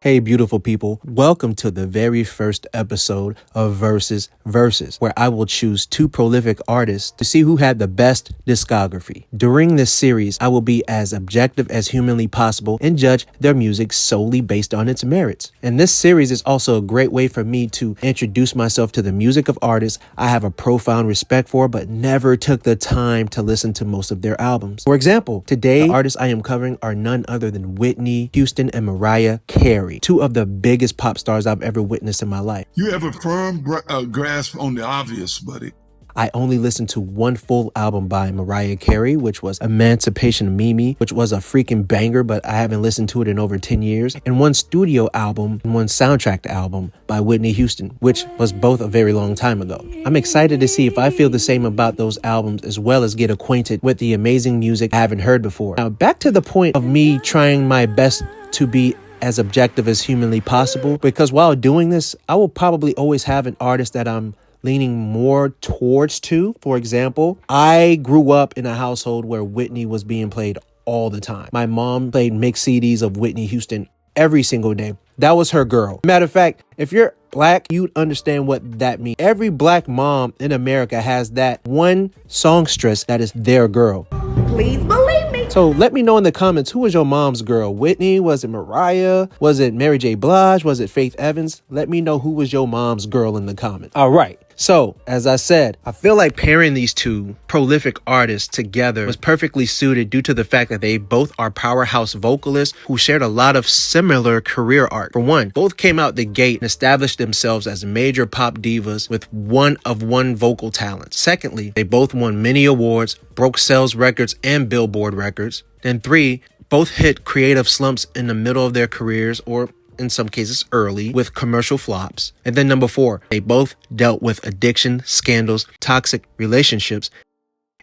Hey, beautiful people. Welcome to the very first episode of Versus Versus, where I will choose two prolific artists to see who had the best discography. During this series, I will be as objective as humanly possible and judge their music solely based on its merits. And this series is also a great way for me to introduce myself to the music of artists I have a profound respect for, but never took the time to listen to most of their albums. For example, today, the artists I am covering are none other than Whitney Houston and Mariah Carey, two of the biggest pop stars I've ever witnessed in my life. You have a firm grasp on the obvious, buddy. I only listened to one full album by Mariah Carey, which was Emancipation of Mimi, which was a freaking banger, but I haven't listened to it in over 10 years, and one studio album and one soundtrack album by Whitney Houston, which was both a very long time ago. I'm excited to see if I feel the same about those albums, as well as get acquainted with the amazing music I haven't heard before. Now, back to the point of me trying my best to be as objective as humanly possible, because while doing this, I will probably always have an artist that I'm leaning more towards to. For example, I grew up in a household where Whitney was being played all the time. My mom played mixed CDs of Whitney Houston every single day. That was her girl. Matter of fact, if you're black, you'd understand what that means. Every black mom in America has that one songstress that is their girl. Please believe me. So let me know in the comments, who was your mom's girl? Whitney? Was it Mariah? Was it Mary J. Blige? Was it Faith Evans? Let me know who was your mom's girl in the comments. All right. So, as I said, I feel like pairing these two prolific artists together was perfectly suited due to the fact that they both are powerhouse vocalists who shared a lot of similar career arc. For one, both came out the gate and established themselves as major pop divas with one-of-one vocal talent. Secondly, they both won many awards, broke sales records and Billboard records. Then three, both hit creative slumps in the middle of their careers, or in some cases early, with commercial flops. And then number four, they both dealt with addiction, scandals, toxic relationships,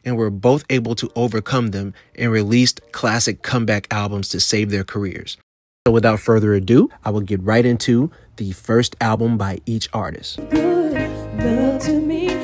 and were both able to overcome them and released classic comeback albums to save their careers. So without further ado, I will get right into the first album by each artist.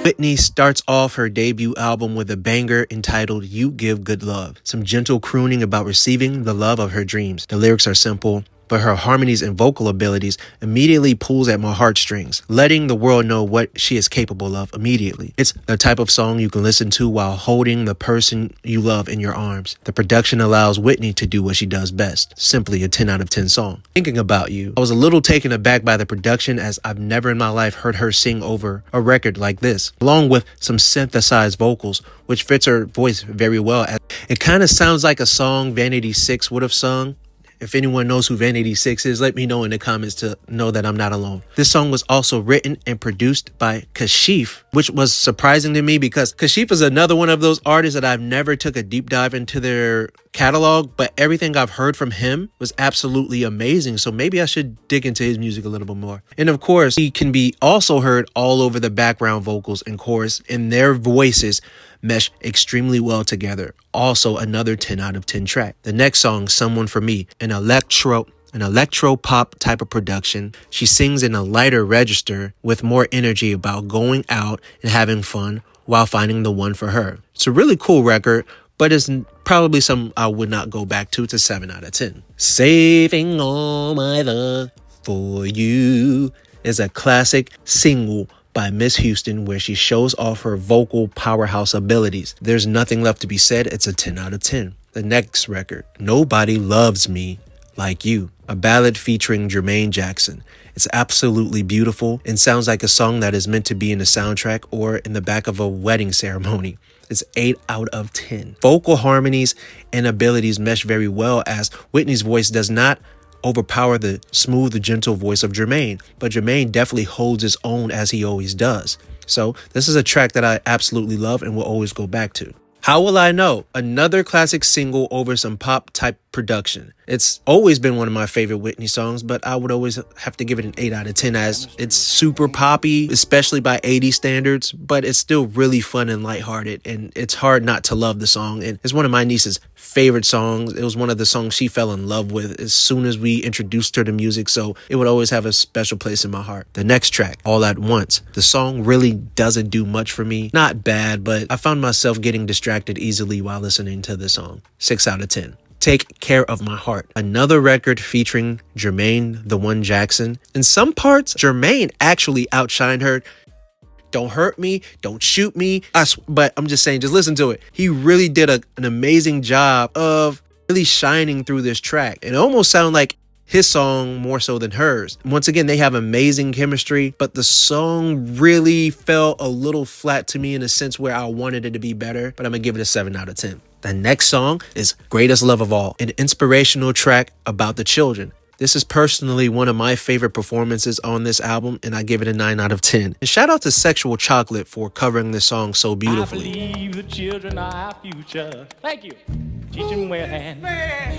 Whitney starts off her debut album with a banger entitled You Give Good Love, some gentle crooning about receiving the love of her dreams. The lyrics are simple, but her harmonies and vocal abilities immediately pulls at my heartstrings, letting the world know what she is capable of immediately. It's the type of song you can listen to while holding the person you love in your arms. The production allows Whitney to do what she does best, simply a 10 out of 10 song. Thinking About You, I was a little taken aback by the production, as I've never in my life heard her sing over a record like this, along with some synthesized vocals, which fits her voice very well. It kind of sounds like a song Vanity 6 would have sung. If anyone knows who Vanity 6 is, let me know in the comments to know that I'm not alone. This song was also written and produced by Kashif, which was surprising to me because Kashif is another one of those artists that I've never took a deep dive into their catalog, but everything I've heard from him was absolutely amazing. So maybe I should dig into his music a little bit more. And of course, he can be also heard all over the background vocals and chorus, and their voices mesh extremely well together. Also another 10 out of 10 track. The next song, Someone For Me, an electro pop type of production. She sings in a lighter register with more energy about going out and having fun while finding the one for her. It's a really cool record, but it's probably something I would not go back to. It's a 7 out of 10. Saving All My Love For You is a classic single by Miss Houston, where she shows off her vocal powerhouse abilities. There's nothing left to be said. It's a 10 out of 10. The next record, Nobody Loves Me Like You, a ballad featuring Jermaine Jackson. It's absolutely beautiful and sounds like a song that is meant to be in a soundtrack or in the back of a wedding ceremony. It's 8 out of 10. Vocal harmonies and abilities mesh very well, as Whitney's voice does not overpower the smooth, gentle voice of Jermaine, but Jermaine definitely holds his own, as he always does. So this is a track that I absolutely love and will always go back to. How Will I Know? Another classic single over some pop type production. It's always been one of my favorite Whitney songs, but I would always have to give it an 8 out of 10 as it's super poppy, especially by 80 standards, but it's still really fun and lighthearted, and it's hard not to love the song. And it's one of my niece's favorite songs. It was one of the songs she fell in love with as soon as we introduced her to music, so it would always have a special place in my heart. The next track, All at Once. The song really doesn't do much for me. Not bad, but I found myself getting distracted easily while listening to the song. 6 out of 10. Take Care of My Heart, another record featuring Jermaine the One Jackson. In some parts, Jermaine actually outshined her. Don't hurt me, don't shoot me. But I'm just saying, just listen to it. He really did an amazing job of really shining through this track. It almost sounded like his song more so than hers. Once again, they have amazing chemistry, but the song really felt a little flat to me in a sense where I wanted it to be better, but I'm gonna give it a 7 out of 10. The next song is Greatest Love of All, an inspirational track about the children. This is personally one of my favorite performances on this album, and I give it a 9 out of 10. And shout out to Sexual Chocolate for covering this song so beautifully. I believe the children are our future. Thank you. Teach them well and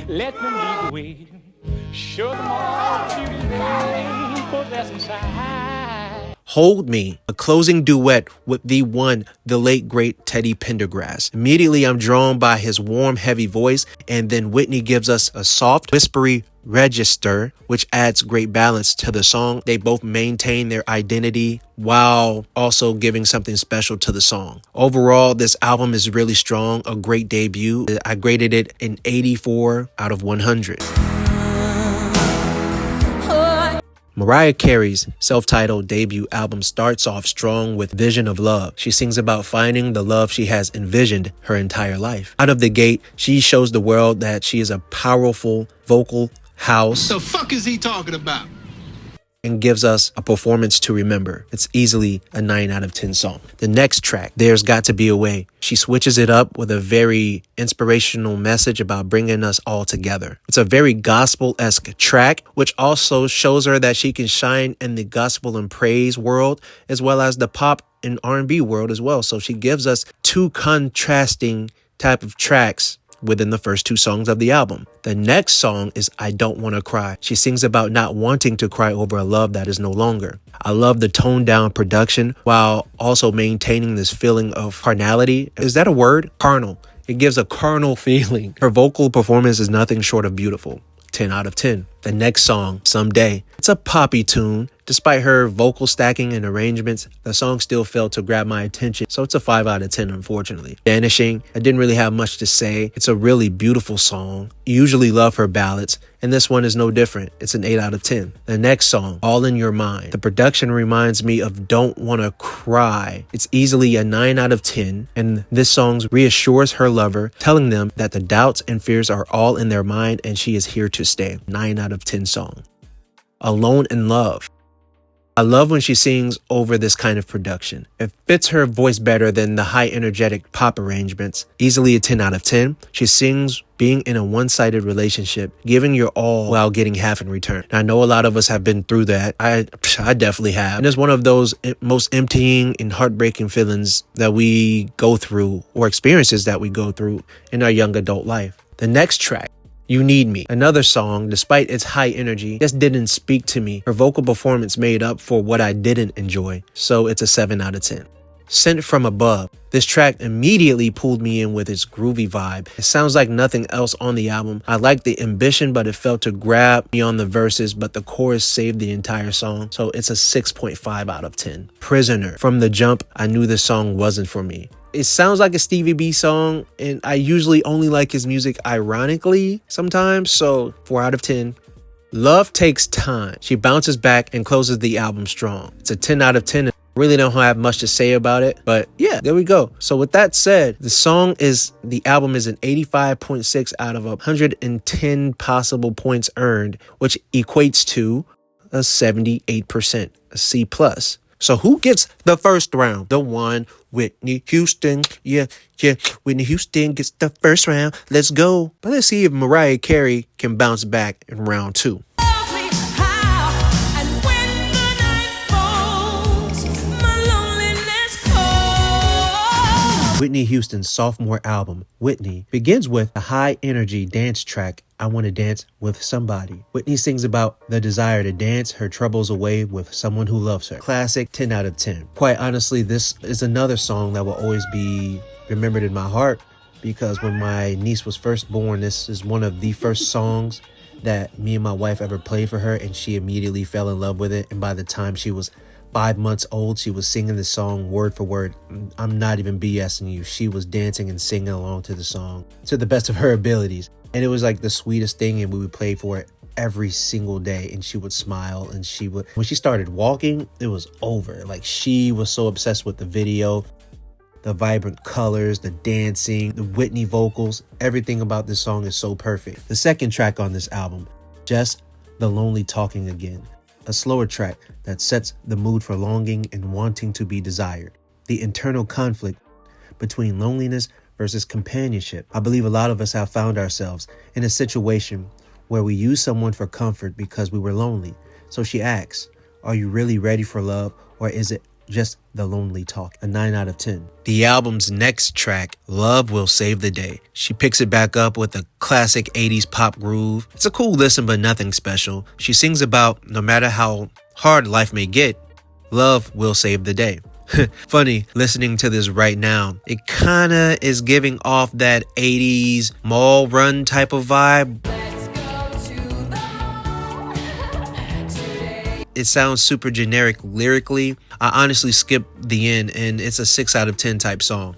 let them lead the way. Show them all the beauty they possess inside. Hold Me, a closing duet with the late great Teddy Pendergrass. Immediately I'm drawn by his warm, heavy voice, and then Whitney gives us a soft, whispery register, which adds great balance to the song. They both maintain their identity while also giving something special to the song. Overall, this album is really strong, a great debut. I graded it an 84 out of 100. Mariah Carey's self-titled debut album starts off strong with Vision of Love. She sings about finding the love she has envisioned her entire life. Out of the gate, she shows the world that she is a powerful vocal house. The fuck is he talking about? And gives us a performance to remember. It's easily a 9 out of 10 song. The next track, There's Got to Be a Way. She switches it up with a very inspirational message about bringing us all together. It's a very gospel-esque track, which also shows her that she can shine in the gospel and praise world, as well as the pop and R&B world as well. So she gives us two contrasting type of tracks within the first two songs of the album. The next song is I Don't Want to Cry. She sings about not wanting to cry over a love that is no longer. I love the toned down production while also maintaining this feeling of carnality. Is that a word? Carnal. It gives a carnal feeling. Her vocal performance is nothing short of beautiful. 10 out of 10. The next song, Someday. It's a poppy tune. Despite her vocal stacking and arrangements, the song still failed to grab my attention, so it's a 5 out of 10, unfortunately. Vanishing, I didn't really have much to say. It's a really beautiful song. I usually love her ballads, and this one is no different. It's an 8 out of 10. The next song, All in Your Mind. The production reminds me of Don't Wanna Cry. It's easily a 9 out of 10, and this song reassures her lover, telling them that the doubts and fears are all in their mind and she is here to stay. 9 out of 10 song. Alone in Love. I love when she sings over this kind of production. It fits her voice better than the high energetic pop arrangements. Easily a 10 out of 10. She sings being in a one-sided relationship, giving your all while getting half in return. And I know a lot of us have been through that. I definitely have. And it's one of those most emptying and heartbreaking feelings that we go through, or experiences that we go through in our young adult life. The next track, You Need Me. Another song, despite its high energy, just didn't speak to me. Her vocal performance made up for what I didn't enjoy, so it's a 7 out of 10. Sent From Above. This track immediately pulled me in with its groovy vibe. It sounds like nothing else on the album. I like the ambition, but it failed to grab me on the verses, but the chorus saved the entire song, so it's a 6.5 out of 10. Prisoner. From the jump, I knew this song wasn't for me. It sounds like a Stevie B song, and I usually only like his music ironically sometimes, so 4 out of 10. Love Takes Time. She bounces back and closes the album strong. It's a 10 out of 10. I really don't have much to say about it, but yeah, there we go. So with that said, the album is an 85.6 out of 110 possible points earned, which equates to a 78%, a C+. So who gets the first round? The one, Whitney Houston. Yeah. Whitney Houston gets the first round. Let's go. But let's see if Mariah Carey can bounce back in round 2. Whitney Houston's sophomore album, Whitney, begins with a high-energy dance track, I Want to Dance with Somebody. Whitney sings about the desire to dance her troubles away with someone who loves her. Classic, 10 out of 10. Quite honestly, this is another song that will always be remembered in my heart, because when my niece was first born, this is one of the first songs that me and my wife ever played for her, and she immediately fell in love with it. And by the time she was 5 months old, she was singing the song word for word. I'm not even BSing you. She was dancing and singing along to the song to the best of her abilities. And it was like the sweetest thing, and we would play for it every single day, and she would smile, and when she started walking, it was over. Like, she was so obsessed with the video, the vibrant colors, the dancing, the Whitney vocals. Everything about this song is so perfect. The second track on this album, Just the Lonely Talking Again, a slower track that sets the mood for longing and wanting to be desired. The internal conflict between loneliness versus companionship. I believe a lot of us have found ourselves in a situation where we use someone for comfort because we were lonely. So she asks, are you really ready for love, or is it just the lonely talk? A 9 out of 10. The album's next track, Love Will Save the Day. She picks it back up with a classic 80s pop groove. It's a cool listen, but nothing special. She sings about no matter how hard life may get, love will save the day. Funny, listening to this right now, it kinda is giving off that 80s mall run type of vibe. It sounds super generic lyrically. I honestly skipped the end, and it's a 6 out of 10 type song.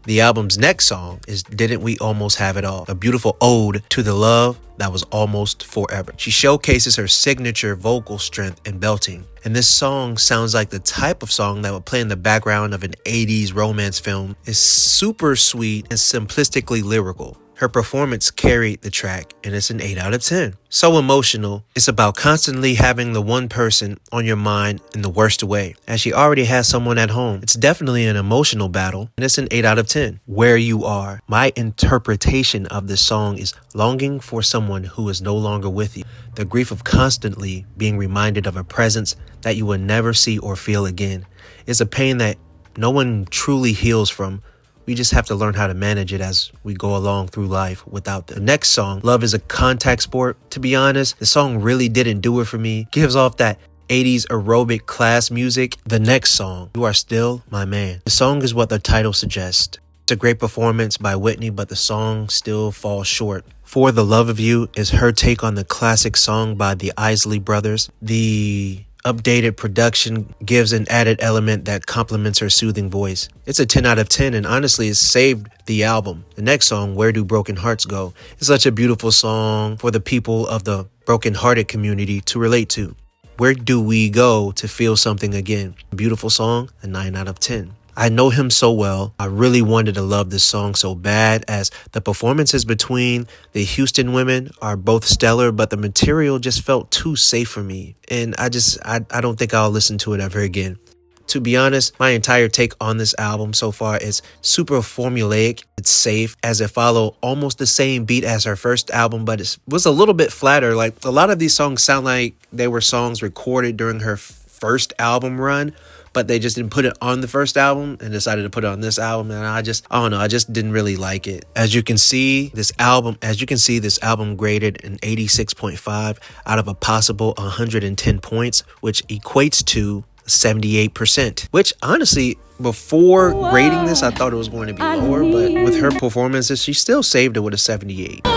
The album's next song is Didn't We Almost Have It All? A beautiful ode to the love that was almost forever. She showcases her signature vocal strength and belting. And this song sounds like the type of song that would play in the background of an 80s romance film. It's super sweet and simplistically lyrical. Her performance carried the track, and it's an 8 out of 10. So emotional, it's about constantly having the one person on your mind in the worst way, as she already has someone at home. It's definitely an emotional battle, and it's an 8 out of 10. Where You Are. My interpretation of this song is longing for someone who is no longer with you. The grief of constantly being reminded of a presence that you will never see or feel again. It's a pain that no one truly heals from. We just have to learn how to manage it as we go along through life without them. The next song, Love is a Contact Sport. To be honest, the song really didn't do it for me. Gives off that 80s aerobic class music. The next song, You Are Still My Man. The song is what the title suggests. It's a great performance by Whitney, but the song still falls short. For the Love of You is her take on the classic song by the Isley Brothers. The updated production gives an added element that complements her soothing voice. It's a 10 out of 10, and honestly, it saved the album. The next song, Where Do Broken Hearts Go? It's such a beautiful song for the people of the broken-hearted community to relate to. Where do we go to feel something again? Beautiful song, a 9 out of 10. I know him so well. I really wanted to love this song so bad, as the performances between the Houston women are both stellar, but the material just felt too safe for me. And I don't think I'll listen to it ever again. To be honest, my entire take on this album so far is super formulaic. It's safe, as it followed almost the same beat as her first album, but it was a little bit flatter. Like, a lot of these songs sound like they were songs recorded during her first album run, but they just didn't put it on the first album and decided to put it on this album. And I don't know, I just didn't really like it. As you can see, this album graded an 86.5 out of a possible 110 points, which equates to 78%, which honestly, before grading this, I thought it was going to be lower, but with her performances, she still saved it with a 78.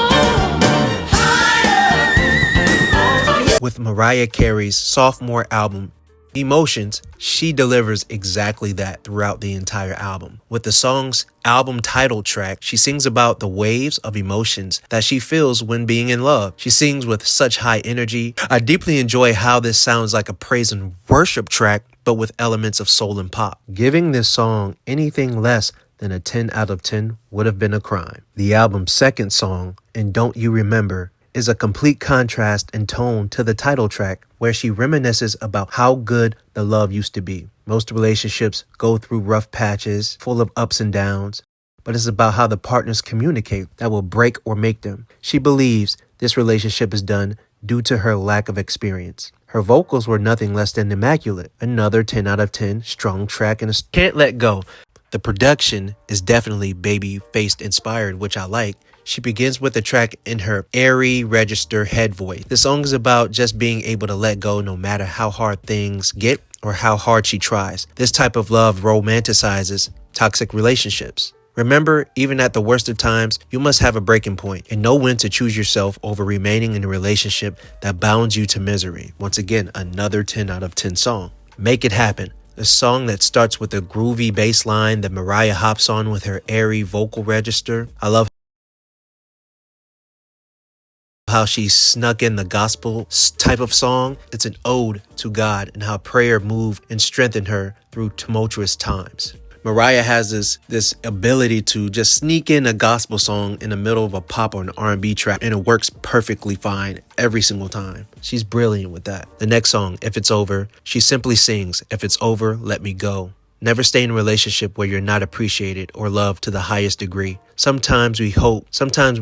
With Mariah Carey's sophomore album, Emotions, she delivers exactly that throughout the entire album. With the song's album title track, she sings about the waves of emotions that she feels when being in love. She sings with such high energy. I deeply enjoy how this sounds like a praise and worship track, but with elements of soul and pop. Giving this song anything less than a 10 out of 10 would have been a crime. The album's second song, And Don't You Remember, is a complete contrast in tone to the title track, where she reminisces about how good the love used to be. Most relationships go through rough patches full of ups and downs, but it's about how the partners communicate that will break or make them. She believes this relationship is done due to her lack of experience. Her vocals were nothing less than immaculate. Another 10 out of 10, strong track, and Can't Let Go. The production is definitely baby-faced inspired, which I like. She begins with the track in her airy register head voice. The song is about just being able to let go no matter how hard things get or how hard she tries. This type of love romanticizes toxic relationships. Remember, even at the worst of times, you must have a breaking point and know when to choose yourself over remaining in a relationship that bounds you to misery. Once again, another 10 out of 10 song. Make It Happen. A song that starts with a groovy bass line that Mariah hops on with her airy vocal register. I love how she snuck in the gospel type of song. It's an ode to God and how prayer moved and strengthened her through tumultuous times. Mariah has this ability to just sneak in a gospel song in the middle of a pop or an R&B track, and it works perfectly fine every single time. She's brilliant with that. The next song, If It's Over, she simply sings, "If it's over, let me go." Never stay in a relationship where you're not appreciated or loved to the highest degree. Sometimes we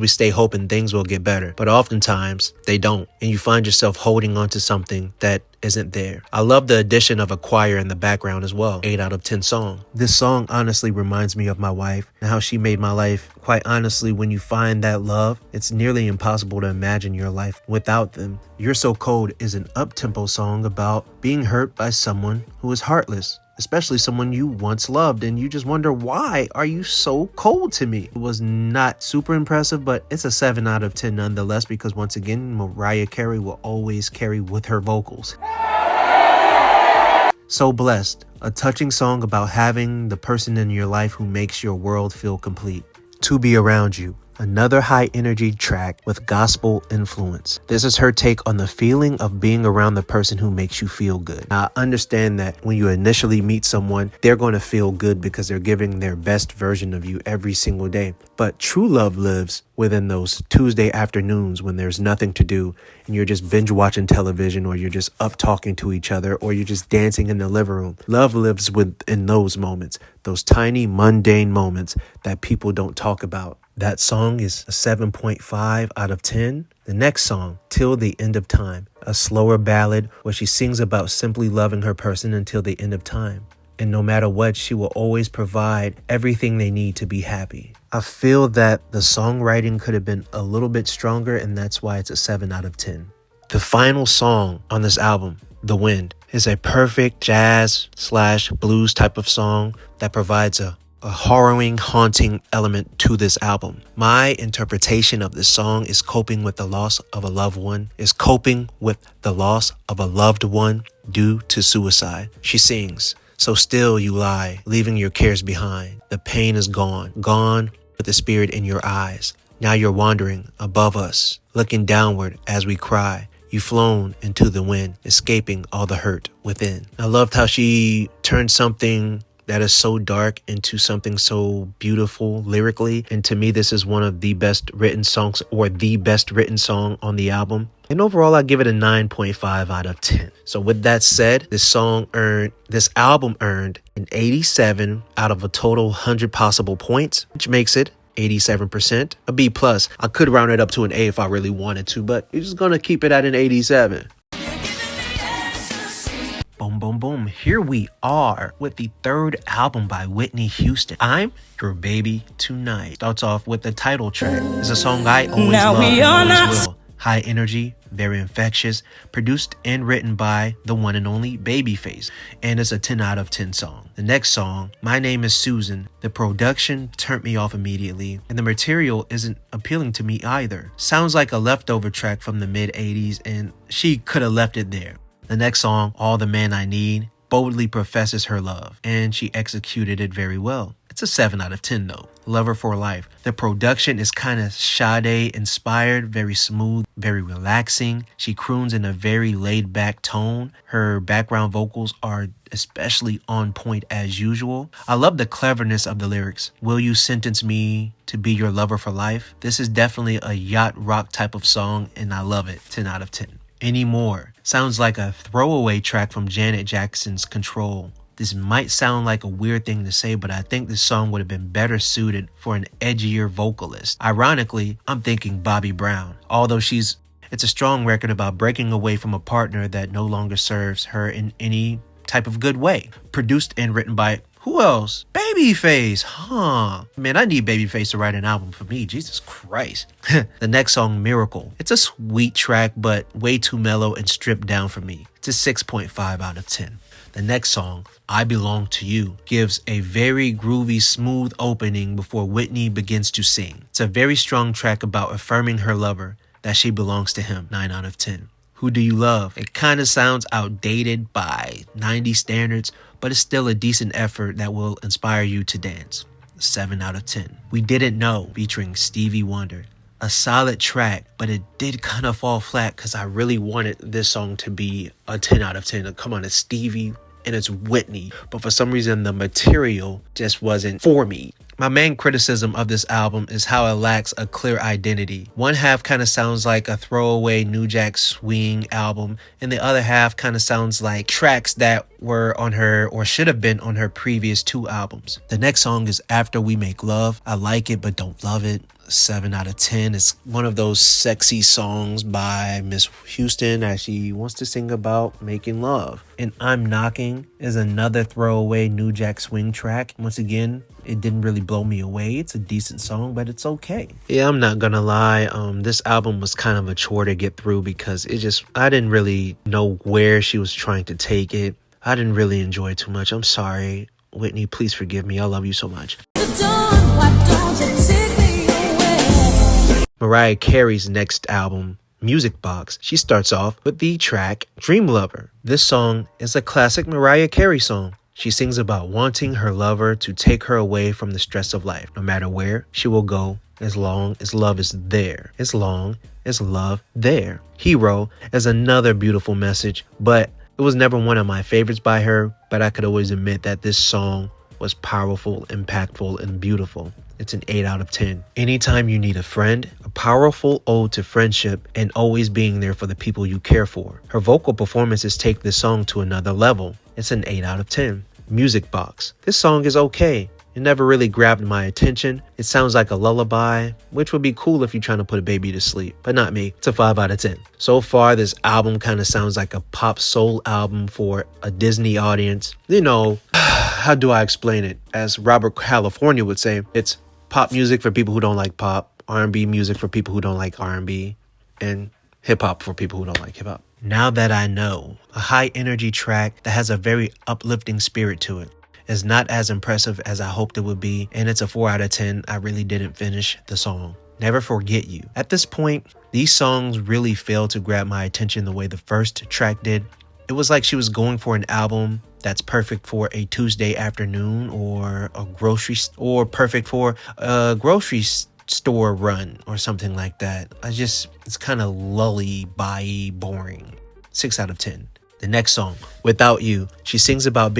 stay hoping things will get better, but oftentimes they don't, and you find yourself holding on to something that isn't there. I love the addition of a choir in the background as well. 8 out of 10 song. This song honestly reminds me of my wife and how she made my life. Quite honestly, when you find that love, it's nearly impossible to imagine your life without them. You're So Cold is an up-tempo song about being hurt by someone who is heartless, especially someone you once loved, and you just wonder, why are you so cold to me? It was not super impressive, but it's a 7 out of 10 nonetheless, because once again, Mariah Carey will always carry with her vocals. So Blessed, a touching song about having the person in your life who makes your world feel complete. To Be Around You, another high energy track with gospel influence. This is her take on the feeling of being around the person who makes you feel good. Now, I understand that when you initially meet someone, they're going to feel good because they're giving their best version of you every single day. But true love lives within those Tuesday afternoons when there's nothing to do and you're just binge watching television, or you're just up talking to each other, or you're just dancing in the living room. Love lives within those moments, those tiny mundane moments that people don't talk about. That song is a 7.5 out of 10. The next song, Till the End of Time, a slower ballad where she sings about simply loving her person until the end of time. And no matter what, she will always provide everything they need to be happy. I feel that the songwriting could have been a little bit stronger, and that's why it's a 7 out of 10. The final song on this album, The Wind, is a perfect jazz/blues type of song that provides a harrowing, haunting element to this album. My interpretation of this song is coping with the loss of a loved one, due to suicide. She sings, "So still you lie, leaving your cares behind. The pain is gone with the spirit in your eyes. Now you're wandering above us, looking downward as we cry. You've flown into the wind, escaping all the hurt within." I loved how she turned something that is so dark into something so beautiful lyrically. And to me, this is one of the best written songs, or the best written song on the album. And overall, I give it a 9.5 out of 10. So with that said, this album earned an 87 out of a total 100 possible points, which makes it 87%, a B+. I could round it up to an A if I really wanted to, but you're just gonna keep it at an 87. Boom, boom, boom. Here we are with the third album by Whitney Houston. I'm Your Baby Tonight. Starts off with the title track. It's a song I always love and always will. High energy, very infectious, produced and written by the one and only Babyface, and it's a 10 out of 10 song. The next song, My Name is Susan. The production turned me off immediately, and the material isn't appealing to me either. Sounds like a leftover track from the mid-80s, and she could have left it there. The next song, All the Man I Need, boldly professes her love, and she executed it very well. It's a 7 out of 10 though. Lover for Life. The production is kind of Sade inspired, very smooth, very relaxing. She croons in a very laid back tone. Her background vocals are especially on point as usual. I love the cleverness of the lyrics. Will you sentence me to be your lover for life? This is definitely a yacht rock type of song, and I love it. 10 out of 10. Anymore. Sounds like a throwaway track from Janet Jackson's Control. This might sound like a weird thing to say, but I think this song would have been better suited for an edgier vocalist. Ironically, I'm thinking Bobby Brown. Although it's a strong record about breaking away from a partner that no longer serves her in any type of good way. Produced and written by who else? Babyface, huh? Man, I need Babyface to write an album for me. Jesus Christ. The next song, Miracle. It's a sweet track, but way too mellow and stripped down for me. It's a 6.5 out of 10. The next song, I Belong to You, gives a very groovy, smooth opening before Whitney begins to sing. It's a very strong track about affirming her lover that she belongs to him. 9 out of 10. Who Do You Love? It kind of sounds outdated by 90 standards, but it's still a decent effort that will inspire you to dance. 7 out of 10. We Didn't Know, featuring Stevie Wonder. a solid track, but it did kind of fall flat because I really wanted this song to be a 10 out of 10. Come on, it's Stevie and it's Whitney, but for some reason the material just wasn't for me. My main criticism of this album is how it lacks a clear identity. One half kind of sounds like a throwaway New Jack Swing album, and the other half kind of sounds like tracks that were on her or should have been on her previous 2 albums. The next song is After We Make Love. I like it but don't love it. 7 out of 10. It's one of those sexy songs by Miss Houston as she wants to sing about making love. And I'm Knocking is another throwaway New Jack Swing track. Once again, it didn't really blow me away. It's a decent song, but it's okay. Yeah, I'm not gonna lie. This album was kind of a chore to get through because I didn't really know where she was trying to take it. I didn't really enjoy it too much. I'm sorry. Whitney, please forgive me. I love you so much. Mariah Carey's next album, Music Box, she starts off with the track Dream Lover. This song is a classic Mariah Carey song. She sings about wanting her lover to take her away from the stress of life. No matter where she will go, as long as love is there. As long as love there. Hero is another beautiful message, but it was never one of my favorites by her, but I could always admit that this song was powerful, impactful, and beautiful. It's an 8 out of 10. Anytime you need a friend, a powerful ode to friendship and always being there for the people you care for. Her vocal performances take this song to another level. It's an 8 out of 10. Music Box. This song is okay. It never really grabbed my attention. It sounds like a lullaby, which would be cool if you're trying to put a baby to sleep, but not me. It's a 5 out of 10. So far, this album kind of sounds like a pop soul album for a Disney audience. You know, how do I explain it? As Robert California would say, it's pop music for people who don't like pop, R&B music for people who don't like R&B, and hip-hop for people who don't like hip-hop. Now That I Know, a high-energy track that has a very uplifting spirit to it. It's not as impressive as I hoped it would be, and it's a 4 out of 10. I really didn't finish the song. Never Forget You. At this point, these songs really failed to grab my attention the way the first track did. It was like she was going for an album that's perfect for a Tuesday afternoon or perfect for a grocery store run or something like that. It's kind of lullaby boring. 6 out of 10. The next song, Without You, she sings about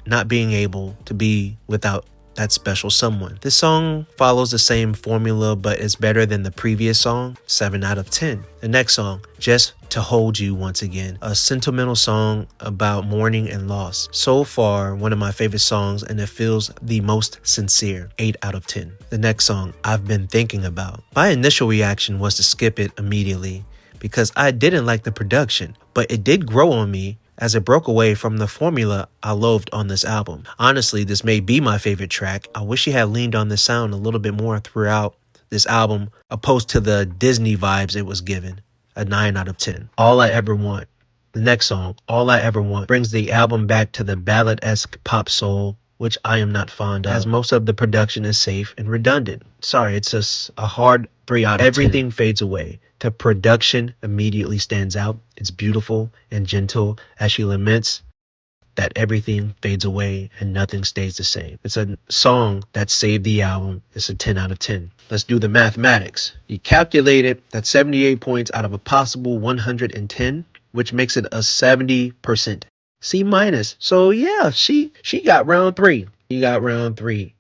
not being able to be without that special someone. This song follows the same formula, but it's better than the previous song. 7 out of 10. The next song, Just to Hold You Once Again, a sentimental song about mourning and loss. So far, one of my favorite songs, and it feels the most sincere. 8 out of 10. The next song, I've Been Thinking About. My initial reaction was to skip it immediately because I didn't like the production, but it did grow on me as it broke away from the formula I loathed on this album. Honestly, this may be my favorite track. I wish she had leaned on the sound a little bit more throughout this album, opposed to the Disney vibes it was given. A 9 out of 10. All I Ever Want. The next song, All I Ever Want, brings the album back to the ballad-esque pop soul, which I am not fond of, as most of the production is safe and redundant. Sorry, it's just a hard 3 out of 10. Everything fades away. The production immediately stands out. It's beautiful and gentle as she laments that everything fades away and nothing stays the same. It's a song that saved the album. It's a 10 out of 10. Let's do the mathematics. You calculated that 78 points out of a possible 110, which makes it a 70%. C minus. So yeah, she got round 3. You got round 3.